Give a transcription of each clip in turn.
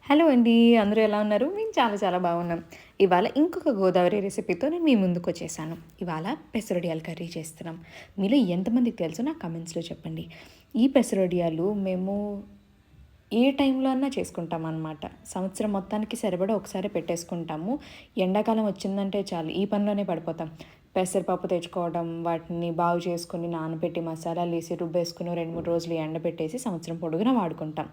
Hello అండి. అందరూ ఎలా ఉన్నారు? మేము చాలా చాలా బాగున్నాం. ఇవాళ ఇంకొక గోదావరి రెసిపీతో నేను మీ ముందుకొచ్చేసాను. ఇవాళ పెసరొడియాల కర్రీ చేస్తున్నాం. మీలో ఎంతమందికి తెలుసో నాకు కామెంట్స్‌లో చెప్పండి. ఈ పెసరొడియాలు మేము ఏ టైంలో అన్నా చేసుకుంటామనమాట. సంవత్సరం మొత్తానికి సరిపడా ఒకసారి పెట్టేసుకుంటాము. ఎండాకాలం వచ్చిందంటే చాలు ఈ పనిలోనే పడిపోతాం. పెసరపప్పు తెచ్చుకోవడం, వాటిని బాగు చేసుకొని నానబెట్టి మసాలాలేసి రుబ్బేసుకొని 2, 3 రోజులు ఎండబెట్టేసి సంవత్సరం పొడుగునా వాడుకుంటాం.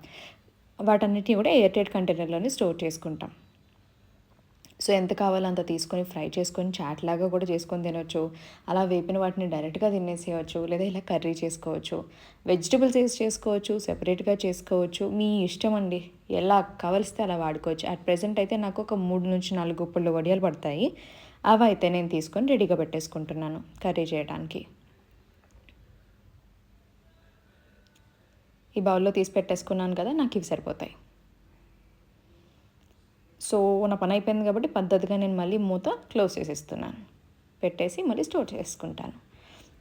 వాటన్నిటిని కూడా ఎయిర్ టైట్ కంటైనర్‌లోనే స్టోర్ చేసుకుంటాం. సో, ఎంత కావాలో అంత తీసుకొని ఫ్రై చేసుకొని చాట్‌లాగా కూడా చేసుకొని తినొచ్చు. అలా వేపిన వాటిని డైరెక్ట్‌గా తినేసేయొచ్చు. లేదా ఇలా కర్రీ చేసుకోవచ్చు. వెజిటబుల్స్ ఏసి చేసుకోవచ్చు. సెపరేట్‌గా చేసుకోవచ్చు. మీ ఇష్టం అండి. ఎలా కావలిస్తే అలా వాడుకోవచ్చు. అట్ ప్రెజెంట్ అయితే నాకు ఒక 3-4 గుప్పులు వడియాలు పడతాయి. అవైతే నేను తీసుకొని రెడీగా పెట్టేసుకుంటున్నాను కర్రీ చేయడానికి. ఈ బౌల్‌లో తీసి పెట్టేసుకున్నాను కదా! నాకివి సరిపోతాయి. సో, నా పని అయిపోయింది కాబట్టి పద్ధతిగా నేను మళ్ళీ మూత క్లోజ్ చేసేస్తున్నాను. పెట్టేసి మళ్ళీ స్టోర్ చేసుకుంటాను.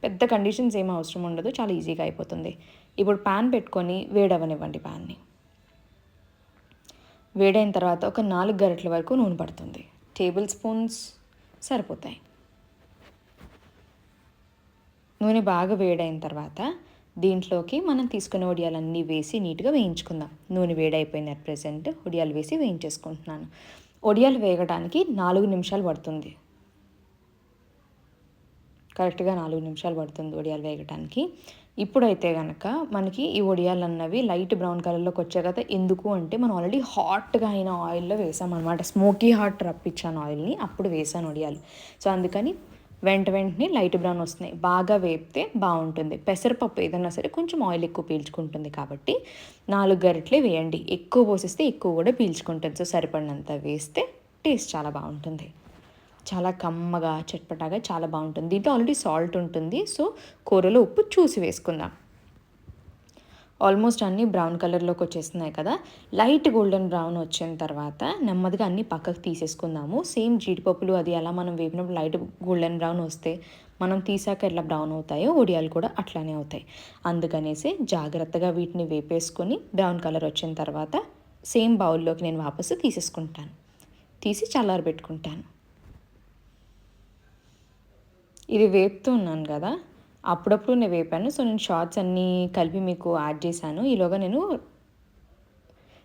పెద్ద కండిషన్స్ ఏమి అవసరం ఉండదు. చాలా ఈజీగా అయిపోతుంది. ఇప్పుడు పాన్ పెట్టుకొని వేడవ్వనివ్వండి పాన్‌ని. వేడైన తర్వాత ఒక 4 గరిటెల వరకు నూనె పడుతుంది. టేబుల్ స్పూన్స్ సరిపోతాయి. నూనె బాగా వేడైన తర్వాత దీంట్లోకి మనం తీసుకున్న వడియాలన్నీ వేసి నీట్‌గా వేయించుకుందాం. నూనె వేడైపోయింది అట్ ప్రెజెంట్. వడియాలు వేసి వేయించేసుకుంటున్నాను. వడియాలు వేగడానికి 4 నిమిషాలు పడుతుంది. కరెక్ట్‌గా 4 నిమిషాలు పడుతుంది వడియాలు వేగటానికి. ఇప్పుడైతే గనక మనకి ఈ వడియాలన్నవి లైట్ బ్రౌన్ కలర్‌లోకి వచ్చాయి కదా! ఎందుకు అంటే మనం ఆల్రెడీ హాట్‌గా అయిన ఆయిల్‌లో వేసామనమాట. స్మోకీ హాట్ రప్పించాను ఆయిల్‌ని. అప్పుడు వేసాను వడియాలు. సో, అందుకని వెంటనే లైట్ బ్రౌన్ వస్తున్నాయి. బాగా వేపితే బావుంటుంది. పెసరపప్పు ఏదన్నా సరే కొంచెం ఆయిల్ ఎక్కువ పీల్చుకుంటుంది కాబట్టి 4 గరిటెలే వేయండి. ఎక్కువ పోసేస్తే ఎక్కువ కూడా పీల్చుకుంటుంది. సో, సరిపడినంత వేస్తే టేస్ట్ చాలా బావుంటుంది. చాలా కమ్మగా, చట్పటాగా చాలా బావుంటుంది. దీంట్లో ఆల్రెడీ సాల్ట్ ఉంటుంది. సో, కూరలో ఉప్పు చూసి వేసుకుందాం. ఆల్మోస్ట్ అన్నీ బ్రౌన్ కలర్‌లోకి వచ్చేస్తున్నాయి కదా! లైట్ గోల్డెన్ బ్రౌన్ వచ్చిన తర్వాత నెమ్మదిగా అన్నీ పక్కకు తీసేసుకుందాము. సేమ్ జీడిపప్పులు అది ఎలా మనం వేపినప్పుడు లైట్ గోల్డెన్ బ్రౌన్ వస్తే, మనం తీసాక ఎట్లా బ్రౌన్ అవుతాయో వడియాలు కూడా అట్లానే అవుతాయి. అందుకనేసి జాగ్రత్తగా వీటిని వేపేసుకొని బ్రౌన్ కలర్ వచ్చిన తర్వాత సేమ్ బౌల్‌లోకి నేను వాపసు తీసేసుకుంటాను. తీసి చల్లారబెట్టుకుంటాను. ఇది వేపుతూ ఉన్నాను గదా! అప్పుడప్పుడు నేను వేపాను. సో, నేను షార్ట్స్ అన్నీ కలిపి మీకు యాడ్ చేశాను. ఈలోగా నేను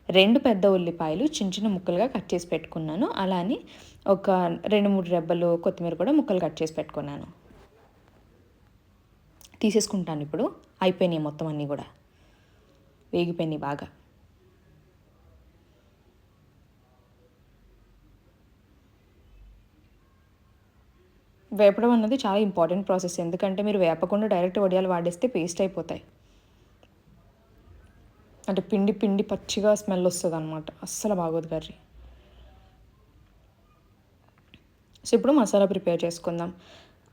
2 పెద్ద ఉల్లిపాయలు చిన్న చిన్న ముక్కలుగా కట్ చేసి పెట్టుకున్నాను. అలానే ఒక 2, 3 రెబ్బలు కొత్తిమీర కూడా ముక్కలు కట్ చేసి పెట్టుకున్నాను. తీసేసుకుంటాను ఇప్పుడు. అయిపోయినాయి మొత్తం అన్నీ గూడా. వేగిపోయినాయి బాగా. వేపడం అన్నది చాలా ఇంపార్టెంట్ ప్రాసెస్. ఎందుకంటే మీరు వేపకుండా డైరెక్ట్ వడియాలు వాడేస్తే పేస్ట్ అయిపోతాయి. అంటే పిండి పిండి పచ్చిగా స్మెల్ వస్తదనమాట. అస్సలు బాగోదు కర్రీ. సో, ఇప్పుడు మసాలా ప్రిపేర్ చేసుకుందాం.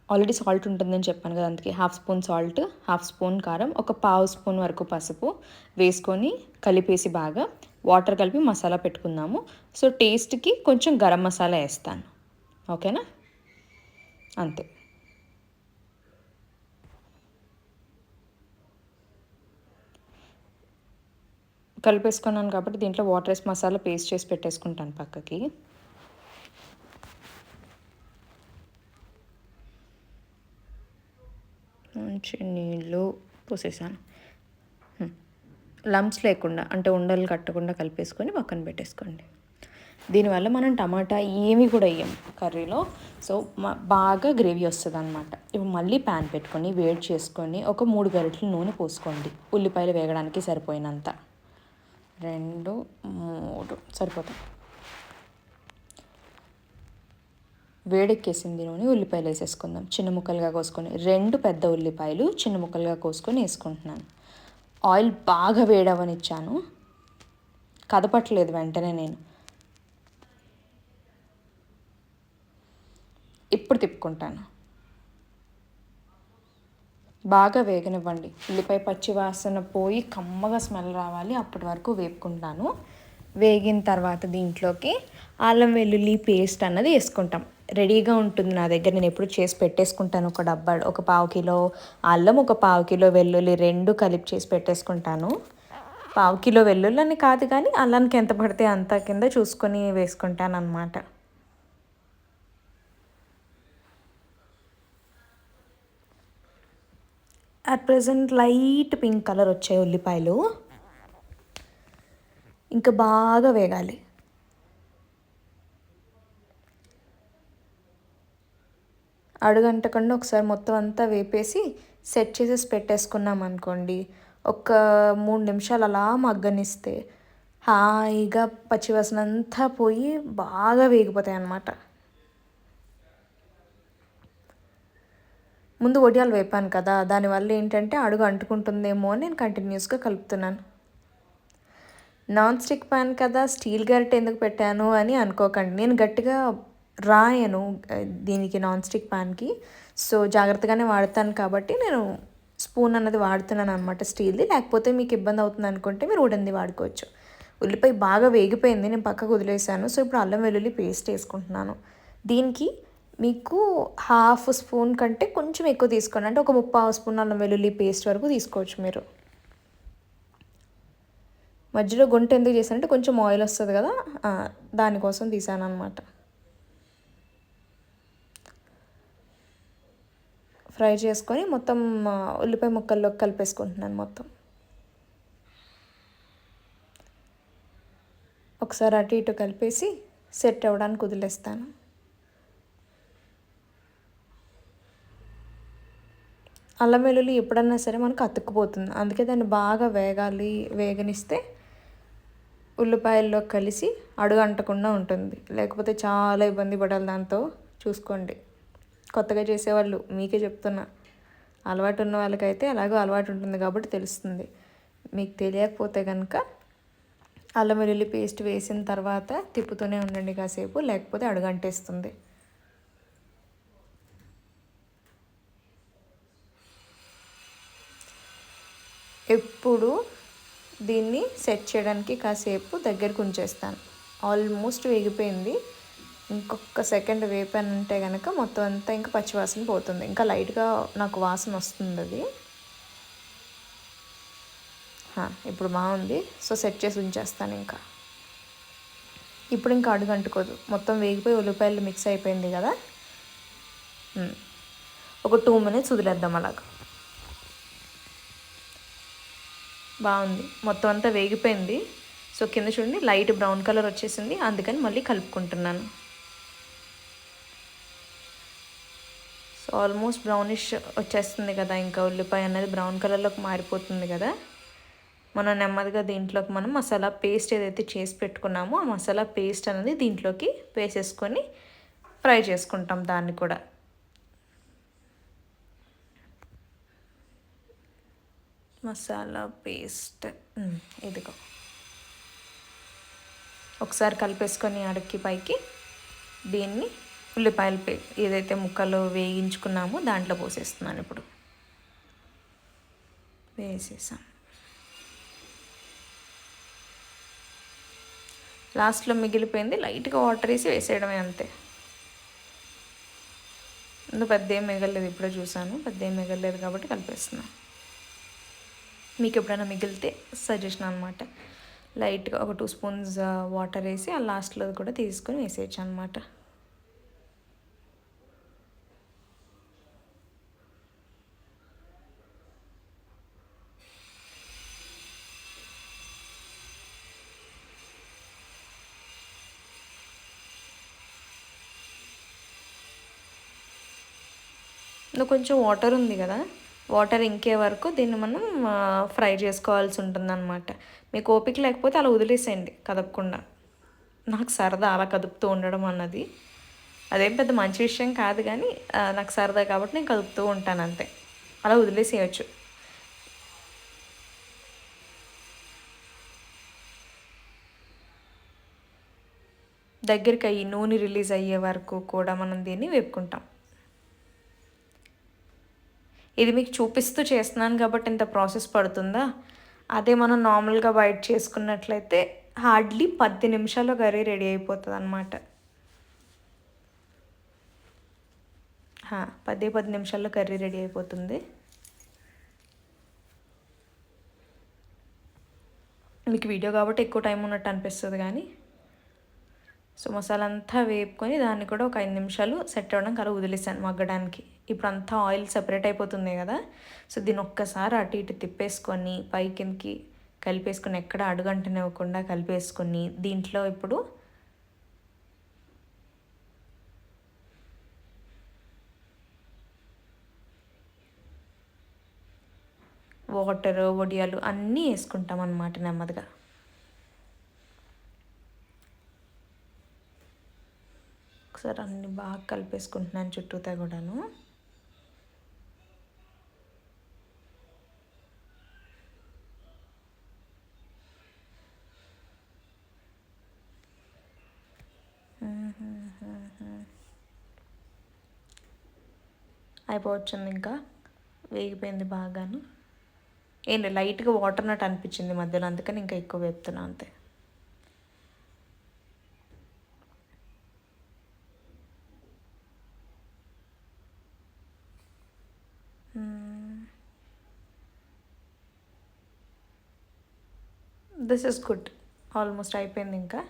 ఆల్రెడీ సాల్ట్ ఉంటుందని చెప్పాను కదా! అందుకే half spoon salt, half spoon కారం, ఒక పావు స్పూన్ వరకు పసుపు వేసుకొని కలిపేసి బాగా వాటర్ కలిపి మసాలా పెట్టుకుందాము. సో, టేస్ట్‌కి కొంచెం గరం మసాలా ఏస్తాను. ఓకేనా? అంతే. కలిపేసుకున్నాను కాబట్టి దీంట్లో వాటర్ ఏసి మసాలా పేస్ట్ చేసి పెట్టేసుకుంటాను పక్కకి. మంచి నీళ్ళు పోసేసాను. లంప్స్ లేకుండా అంటే ఉండలు కట్టకుండా కలిపేసుకొని పక్కన పెట్టేసుకోండి. దీనివల్ల మనం టమాటా ఏమి కూడా వేయం కర్రీలో. సో, బాగా గ్రేవీ వస్తదనమాట. ఇప్పుడు మళ్ళీ ప్యాన్ పెట్టుకొని వేడి చేసుకొని ఒక 3 గరిటెలు నూనె పోసుకోండి. ఉల్లిపాయలు వేగడానికి సరిపోయినంత. 2, 3 సరిపోతాయి. వేడెక్కేసింది నూనె ఉల్లిపాయలు వేసేసుకుందాం. చిన్న ముక్కలుగా కోసుకొని 2 పెద్ద ఉల్లిపాయలు చిన్న ముక్కలుగా కోసుకొని వేసుకుంటున్నాను. ఆయిల్ బాగా వేడవనిచ్చాను. కదపట్లేదు వెంటనే నేను. ఇప్పుడు తిప్పుకుంటాను. బాగా వేగనివ్వండి. ఉల్లిపాయ పచ్చి వాసన పోయి కమ్మగా స్మెల్ రావాలి. అప్పటి వరకు వేపుకుంటాను. వేగిన తర్వాత దీంట్లోకి అల్లం వెల్లుల్లి పేస్ట్ అన్నది వేసుకుంటాం. రెడీగా ఉంటుంది నా దగ్గర. నేను ఎప్పుడు చేసి పెట్టేసుకుంటాను. ఒక డబ్బా ఒక పావు కిలో అల్లం, ఒక పావు కిలో వెల్లుల్లి 2 కలిపి చేసి పెట్టేసుకుంటాను. పావు కిలో వెల్లుల్లని కాదు కానీ అల్లానికి ఎంత పడితే అంత కింద చూసుకొని వేసుకుంటానన్నమాట. At present light pink colour వచ్చాయి ఉల్లిపాయలు. ఇంకా బాగా వేగాలి. అడుగంటకుండా ఒకసారి మొత్తం అంతా వేపేసి సెట్ చేసేసి పెట్టేసుకున్నాం అనుకోండి, ఒక 3 నిమిషాలు అలా మగ్గనిస్తే హాయిగా పచ్చివాసన అంతా పోయి బాగా వేగిపోతాయి అన్నమాట. ముందు వడియాలు వేపాను కదా, దానివల్ల ఏంటంటే అడుగు అంటుకుంటుందేమో అని నేను కంటిన్యూస్గా కలుపుతున్నాను. నాన్ స్టిక్ ప్యాన్ కదా, స్టీల్ గరిటె ఎందుకు పెట్టాను అని అనుకోకండి. నేను గట్టిగా రాయను దీనికి, నాన్ స్టిక్ ప్యాన్కి. సో జాగ్రత్తగానే వాడతాను కాబట్టి నేను స్పూన్ అన్నది వాడుతున్నాను అనమాట, స్టీల్ది. లేకపోతే మీకు ఇబ్బంది అవుతుంది అనుకుంటే మీరు ఉడన్ది వాడుకోవచ్చు. ఉల్లిపాయ బాగా వేగిపోయింది, నేను పక్కకు వదిలేసాను. సో ఇప్పుడు అల్లం వెల్లుల్లి పేస్ట్ వేసుకుంటున్నాను. దీనికి మీకు హాఫ్ స్పూన్ కంటే కొంచెం ఎక్కువ తీసుకోండి, అంటే ఒక 3/4 స్పూన్ అల్లం వెల్లుల్లి పేస్ట్ వరకు తీసుకోవచ్చు మీరు. మధ్యలో గుంట ఎందుకు చేశానంటే కొంచెం ఆయిల్ వస్తుంది కదా, దానికోసం తీసాను అనమాట. ఫ్రై చేసుకొని మొత్తం ఉల్లిపాయ ముక్కల్లోకి కలిపేసుకుంటున్నాను మొత్తం. ఒకసారి అటు ఇటు కలిపేసి సెట్ అవ్వడానికి వదిలేస్తాను. అల్లం వెల్లుల్లి ఎప్పుడన్నా సరే మనకు అతుక్కుపోతుంది, అందుకే దాన్ని బాగా వేగనిస్తే ఉల్లిపాయల్లో కలిసి అడుగు అంటకుండా ఉంటుంది. లేకపోతే చాలా ఇబ్బంది పడాలి దాంతో. చూసుకోండి, కొత్తగా చేసేవాళ్ళు మీకే చెప్తున్నా. అలవాటు ఉన్న వాళ్ళకైతే అలాగో అలవాటు ఉంటుంది కాబట్టి తెలుస్తుంది. మీకు తెలియకపోతే కనుక అల్లం వెల్లుల్లి పేస్ట్ వేసిన తర్వాత తిప్పుతూనే ఉండండి కాసేపు, లేకపోతే అడుగంటేస్తుంది. ఎప్పుడు దీన్ని సెట్ చేయడానికి కాసేపు దగ్గరకు ఉంచేస్తాను. ఆల్మోస్ట్ వేగిపోయింది, ఇంకొక సెకండ్ వేపానంటే కనుక మొత్తం అంతా ఇంకా పచ్చివాసన పోతుంది. ఇంకా లైట్గా నాకు వాసన వస్తుంది అది. ఇప్పుడు బాగుంది. సో సెట్ చేసి ఉంచేస్తాను ఇంకా. ఇప్పుడు ఇంకా అడుగు అంటుకోదు, మొత్తం వేగిపోయి ఉల్లిపాయలు మిక్స్ అయిపోయింది కదా. ఒక 2 minutes వదిలేద్దాం అలాగా. బాగుంది, మొత్తం అంతా వేగిపోయింది. సో కింద చూడండి లైట్ బ్రౌన్ కలర్ వచ్చేసింది, అందుకని మళ్ళీ కలుపుకుంటున్నాను. సో ఆల్మోస్ట్ బ్రౌనిష్ వచ్చేస్తుంది కదా, ఇంకా ఉల్లిపాయ అనేది బ్రౌన్ కలర్లోకి మారిపోతుంది కదా. మనం నెమ్మదిగా దీంట్లోకి మనం మసాలా పేస్ట్ ఏదైతే చేసి పెట్టుకున్నామో ఆ మసాలా పేస్ట్ అనేది దీంట్లోకి వేసేసుకొని ఫ్రై చేసుకుంటాం దాన్ని కూడా. మసాలా పేస్ట్ ఇదిగో ఒకసారి కలిపేసుకొని అడక్కి పైకి దీన్ని ఉల్లిపాయలు ఏదైతే ముక్కలు వేయించుకున్నామో దాంట్లో పోసేస్తున్నాను. ఇప్పుడు వేసేసాం. లాస్ట్లో మిగిలిపోయింది లైట్గా వాటర్ వేసి వేసేయడమే, అంతే. పెద్ద ఏం మిగలలేదు, ఇప్పుడే చూసాను పెద్ద ఏం మిగలలేదు కాబట్టి కలిపేస్తున్నాను. మీకు ఎప్పుడైనా మిగిలితే సజెషన్ అనమాట, లైట్గా ఒక 2 స్పూన్స్ వాటర్ వేసి ఆ లాస్ట్లో కూడా తీసుకొని వేసేయచ్చు అనమాట. కొంచెం వాటర్ ఉంది కదా, వాటర్ ఇంకే వరకు దీన్ని మనం ఫ్రై చేసుకోవాల్సి ఉంటుందన్నమాట. మీకు ఓపిక లేకపోతే అలా వదిలేసేయండి కదపకుండా. నాకు సరదా అలా కదుపుతూ ఉండడం అన్నది, అదేం పెద్ద మంచి విషయం కాదు కానీ నాకు సరదా కాబట్టి నేను కదుపుతూ ఉంటాను అంతే. అలా వదిలేసేయచ్చు. దగ్గరికి అయ్యి నూనె రిలీజ్ అయ్యే వరకు కూడా మనం దీన్ని వేపుకుంటాం. ఇది మీకు చూపిస్తూ చేస్తున్నాను కాబట్టి ఇంత ప్రాసెస్ పడుతుందా, అదే మనం నార్మల్గా బయట చేసుకున్నట్లయితే హార్డ్లీ 10 నిమిషాల్లో కర్రీ రెడీ అయిపోతుంది అనమాట. 10 నిమిషాల్లో కర్రీ రెడీ అయిపోతుంది. మీకు వీడియో కాబట్టి ఎక్కువ టైం ఉన్నట్టు అనిపిస్తుంది కానీ. సో మసాలా అంతా వేపుకొని దాన్ని కూడా ఒక 5 నిమిషాలు సెట్ అవ్వడానికి అలా వదిలేసాను మగ్గడానికి. ఇప్పుడు అంతా ఆయిల్ సెపరేట్ అయిపోతుంది కదా. సో దీన్ని ఒక్కసారి అటు ఇటు తిప్పేసుకొని పై కిందకి కలిపేసుకొని ఎక్కడ అడుగంటనివ్వకుండా కలిపేసుకొని దీంట్లో ఇప్పుడు వాటర్, వడియాలు అన్నీ వేసుకుంటాం అన్నమాట నెమ్మదిగా. ఒకసారి అన్నీ బాగా కలిపేసుకుంటున్నాను చుట్టూతా కూడాను. అయిపోవచ్చింది, ఇంకా వేగిపోయింది బాగాను. ఏంటి లైట్గా వాటర్ నట్టు అనిపించింది మధ్యలో, అందుకని ఇంకా ఎక్కువ వేపుతున్నా అంతే. This is good. ఆల్మోస్ట్ అయిపోయింది ఇంకా.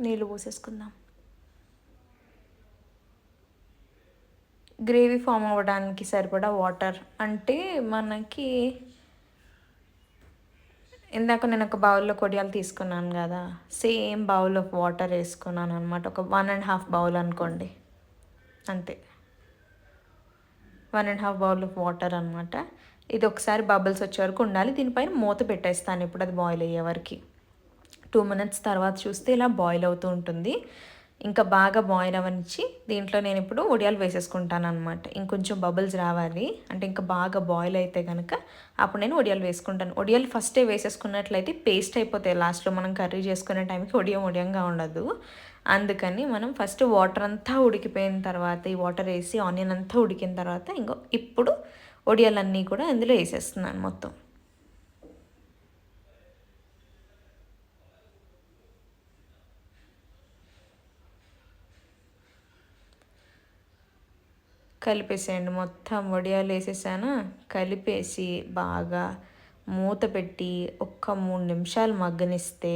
నీళ్ళు పోసేసుకుందాం. గ్రేవీ ఫామ్ అవ్వడానికి సరిపడా వాటర్ అంటే మనకి ఇందాక నేను ఒక బౌల్లో కొడియాలు తీసుకున్నాను కదా, సేమ్ బౌల్ ఆఫ్ వాటర్ వేసుకున్నాను అనమాట. ఒక 1.5 బౌల్ అనుకోండి, అంతే. 1.5 బౌల్ ఆఫ్ వాటర్ అనమాట. ఇది ఒకసారి బబుల్స్ వచ్చే వరకు ఉండాలి. దీనిపైన మూత పెట్టేస్తాను ఇప్పుడు అది బాయిల్ అయ్యే వరకు. 2 minutes తర్వాత చూస్తే ఇలా బాయిల్ అవుతూ ఉంటుంది. ఇంకా బాగా బాయిల్ అవ్వనిచ్చి దీంట్లో నేను ఇప్పుడు వడియాలు వేసేసుకుంటాను అనమాట. ఇంకొంచెం బబుల్స్ రావాలి అంటే ఇంకా బాగా బాయిల్ అయితే కనుక అప్పుడు నేను వడియాలు వేసుకుంటాను. వడియాలు ఫస్టే వేసేసుకున్నట్లయితే పేస్ట్ అయిపోతాయి. లాస్ట్లో మనం కర్రీ చేసుకునే టైంకి వడియంగా ఉండదు. అందుకని మనం ఫస్ట్ వాటర్ అంతా ఉడికిపోయిన తర్వాత ఈ వాటర్ వేసి ఆనియన్ అంతా ఉడికిన తర్వాత ఇప్పుడు వడియాలన్నీ కూడా ఇందులో వేసేస్తున్నాను మొత్తం. కలిపేసేయండి. మొత్తం వడియాలు వేసేసాను. కలిపేసి బాగా మూత పెట్టి ఒక్క 3 నిమిషాలు మగ్గనిస్తే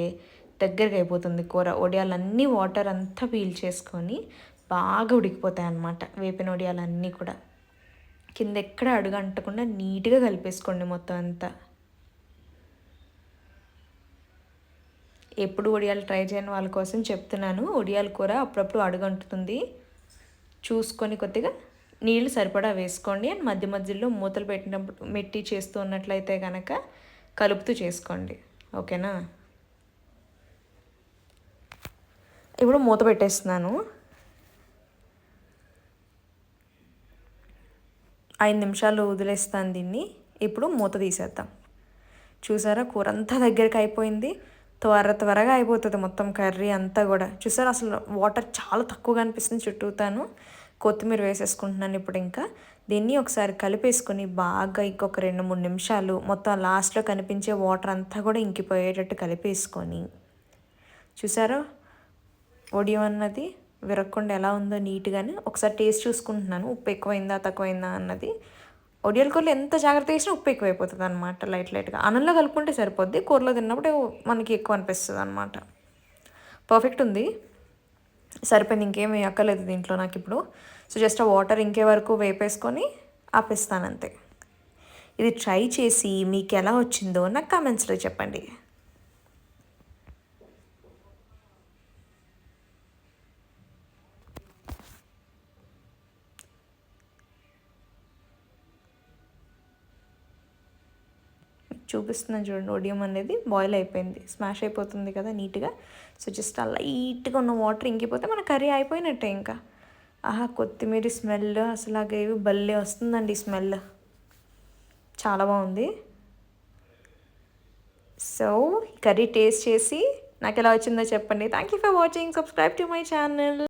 దగ్గరికి అయిపోతుంది కూర. వడియాలన్నీ వాటర్ అంతా పీల్చేసుకొని బాగా ఉడికిపోతాయి అన్నమాట. వేపిన వడియాలన్నీ కూడా కింద ఎక్కడ అడుగు అంటకుండా నీట్గా కలిపేసుకోండి మొత్తం అంతా. ఎప్పుడు వడియాలు ట్రై చేయని వాళ్ళ కోసం చెప్తున్నాను. వడియాల కూర అప్పుడప్పుడు అడుగంటుతుంది, చూసుకొని కొద్దిగా నీళ్ళు సరిపడా వేసుకోండి. అండ్ మధ్య మధ్యలో మూతలు పెట్టినప్పుడు మెట్టి చేస్తూ ఉన్నట్లయితే కనుక కలుపుతూ చేసుకోండి, ఓకేనా. ఇప్పుడు మూత పెట్టేస్తున్నాను. 5 నిమిషాలు వదిలేస్తాను దీన్ని. ఇప్పుడు మూత తీసేద్దాం. చూసారా కూర అంతా దగ్గరికి అయిపోయింది. త్వరగా అయిపోతుంది మొత్తం కర్రీ అంతా కూడా. చూసారా అసలు వాటర్ చాలా తక్కువగా అనిపిస్తుంది చుట్టూతాను. కొత్తిమీర వేసేసుకుంటున్నాను ఇప్పుడు. ఇంకా దీన్ని ఒకసారి కలిపేసుకొని బాగా ఇంకొక 2-3 నిమిషాలు మొత్తం లాస్ట్లో కనిపించే వాటర్ అంతా కూడా ఇంకిపోయేటట్టు కలిపేసుకొని, చూసారా వడియం అన్నది విరగకుండా ఎలా ఉందో నీట్గానే. ఒకసారి టేస్ట్ చూసుకుంటున్నాను ఉప్పు ఎక్కువైందా తక్కువైందా అన్నది. వడియాల కూరలో ఎంత జాగ్రత్త చేసినా ఉప్పు ఎక్కువైపోతుంది అనమాట. లైట్గా అన్నంలో కలుపుకుంటే సరిపోద్ది, కూరలో తిన్నప్పుడు మనకి ఎక్కువ అనిపిస్తుంది అనమాట. పర్ఫెక్ట్ ఉంది, సరిపోయింది. ఇంకేమీ అక్కర్లేదు దీంట్లో నాకు ఇప్పుడు. సో జస్ట్ ఆ వాటర్ ఇంకే వరకు వేపేసుకొని ఆపేస్తాను అంతే. ఇది ట్రై చేసి మీకు ఎలా వచ్చిందో నాకు కామెంట్స్లో చెప్పండి. చూపిస్తున్నాను చూడండి, వడియం అనేది బాయిల్ అయిపోయింది, స్మాష్ అయిపోతుంది కదా నీట్గా. సో జస్ట్ ఆ లైట్గా ఉన్న వాటర్ ఇంకిపోతే మన కర్రీ అయిపోయినట్టే ఇంకా. ఆహా కొత్తిమీర స్మెల్ అసలు ఆ గ్రేవీ భలే వస్తుందండి స్మెల్, చాలా బాగుంది. సో కర్రీ టేస్ట్ చేసి నాకు ఎలా వచ్చిందో చెప్పండి. Thank you for watching. Subscribe to my channel.